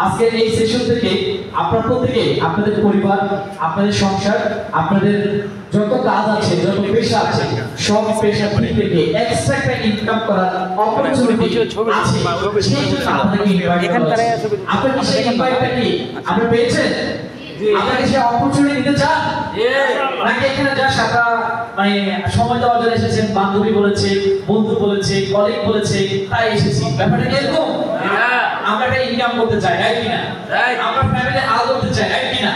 আজকের এই সেশন থেকে আপনারা প্রত্যেকে আপনাদের পরিবার, আপনাদের সংসার, আপনাদের যত কাজ আছে, যত পেশা আছে, সব পেশা থেকে এক্সট্রা একটা ইনকাম করার অপরচুনিটি আছে। সেই জন্য আপনাকে ইনভাইট করা হয়েছে। আপনারা সেই ইনভাইটটা কি আপনারা পেয়েছেন? আপনারা সেই অপরচুনিটি নিতে চান? নাকি এখানে যা সাথে মানে সময় দেওয়ার জন্য এসেছেন, বান্ধবী বলেছে, বন্ধু বলেছে, কলিগ বলেছে, তাই এসেছি? ব্যাপারটা কি এরকম? আমরা একটা ইনকাম করতে চাই, রাইট কিনা? আমরা ফ্যামিলি হাল করতে চাই, রাইট কিনা?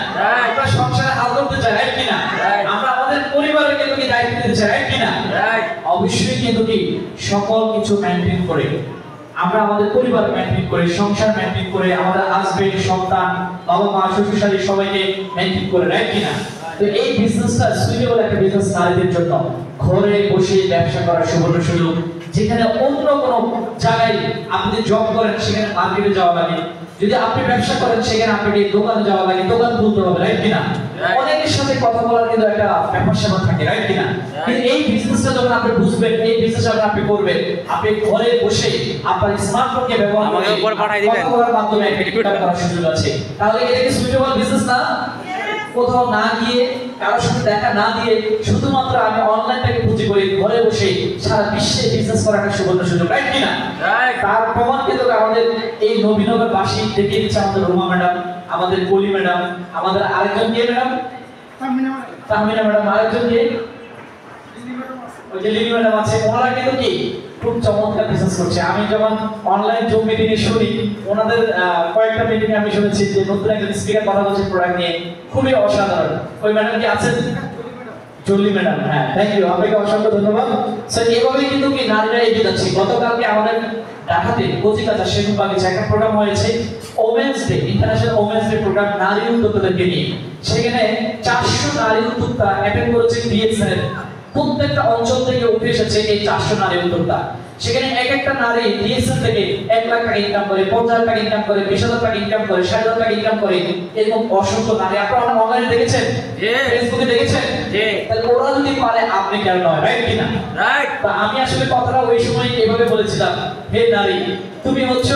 আমরা সংসারে হাল করতে চাই, রাইট কিনা? আমরা আমাদের পরিবারের কিন্তু কি দায়িত্ব নিতে চাই, রাইট কিনা? অবশ্যই কিন্তু কি সকল কিছু মেইনটেইন করে আমরা আমাদের পরিবার মেইনটেইন করে, সংসার মেইনটেইন করে, আমাদের হাজবেন্ড, সন্তান, বাবা মা, শ্বশুর শাশুড়ি সবাইকে মেইনটেইন করে, রাইট কিনা? তো এই বিজনেসটা সুইটেবল একটা বিজনেস নারীদের জন্য। ঘরে বসে ব্যবসা করার সুবর্ণ সুযোগ, যেখানে অন্য কোনো জায়গায় আপনি জব করেন সেখানে মার্কেটে যাওয়া লাগে, যদি আপনি ব্যবসা করেন সেখানে আপনাকে দোকানে যাওয়া লাগে, দোকান খুলতে হবে, রাইট কিনা? অনেকের সাথে কথা বলার কিন্তু একটা ব্যাপার স্যাপার থাকে, রাইট কিনা? কিন্তু এই বিজনেসটা যখন আপনি বুঝবেন, এই বিজনেসটা যখন আপনি করবেন, আপনি ঘরে বসে আপনার স্মার্টফোনকে ব্যবহার করে আমাকে উপর পাঠিয়ে দিবেন, কথা বলার মাধ্যমে একটা ইনকাম করার সুযোগ আছে। তাহলে এটা কি সুইটেবল বিজনেস না? কোথাও না গিয়ে, কারোর সাথে দেখা না দিয়ে, শুধুমাত্র আমি অনলাইনটাকে পুঁজি করে ঘরে বসে সারা বিশ্বে বিজনেস করার একটা সুবর্ণ সুযোগ, রাইট কিনা? তার প্রমাণ কিন্তু আমাদের এই নবীনগর বাসী দেখিয়ে দিচ্ছে, আমাদের রোমা ম্যাডাম, আমাদের কলি ম্যাডাম, আমাদের আরেকজন কে ম্যাডাম? তাহমিনা ম্যাডাম, আরেকজন কে? ওই যে লিলি ম্যাডাম আছে। ওনারা কিন্তু কি খুব চমৎকার বিজনেস করছে। আমি যখন অনলাইন জুম মিটিং এ শুনি, ওনাদের কয়েকটা মিটিং আমি শুনেছি যে নতুন একজন স্পিকার কথা বলছে প্রোডাক্ট নিয়ে, খুবই অসাধারণ। ওই ম্যাডাম কি আছেন? জলি ম্যাডাম, হ্যাঁ, থ্যাংক ইউ, আপনাকে অসংখ্য ধন্যবাদ। স্যার এইভাবেই কিন্তু কি নারীরা এগিয়ে যাচ্ছে। গতকালকে আমাদের ঢাকাতে কচিকাঁচা সেগুন বাগিচা একটা প্রোগ্রাম হয়েছে, women's day, international women's day programme, নারী উদ্যোক্তাদেরকে নিয়ে। সেখানে 400 নারী উদ্যোক্তা অ্যাটেন্ড করেছে ডিএক্সএল। প্রত্যেকটা অঞ্চল থেকে উঠে এসেছে এই 400 নারী উদ্যোক্তা। সেখানে এক একটা নারী ডিএসএল থেকে 1 লাখ টাকা ইনকাম করে, 50,000 টাকা ইনকাম করে, 20,000 টাকা ইনকাম করে, 60,000 টাকা ইনকাম করে, এরকম অসংখ্য নারী। আপনারা অনলাইনে দেখেছেন, ফেসবুকে দেখেছেন, তাহলে ওরা যদি পারে আপনি কেন নয়, রাইট কিনা? রাইট। তো আমি আসলে কথাটা ওই সময় এইভাবে বলেছিলাম, হে নারী, তুমি হচ্ছ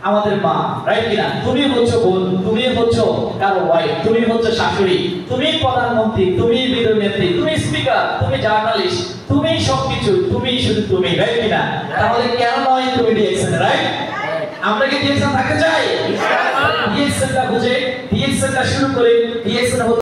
আমাদের মা, রাইট কিনা? তুমি হচ্ছে বোন, তুমি হচ্ছে কারো ওয়াইফ, তুমি হচ্ছে শাশুড়ি, তুমি প্রধানমন্ত্রী, তুমি বিরোধী নেত্রী, তুমি স্পিকার, তুমি জার্নালিস্ট, তুমি সবকিছু, তুমি শুধু তুমি, রাইট কিনা? তাহলে কেন নয় তুমি ডিএক্সএল, রাইট? আমরা কি ডিএক্সএল থাকতে চাই? ডিএক্সএলটা বুঝে, ডিএক্সএলটা শুরু করে, ডিএক্সএল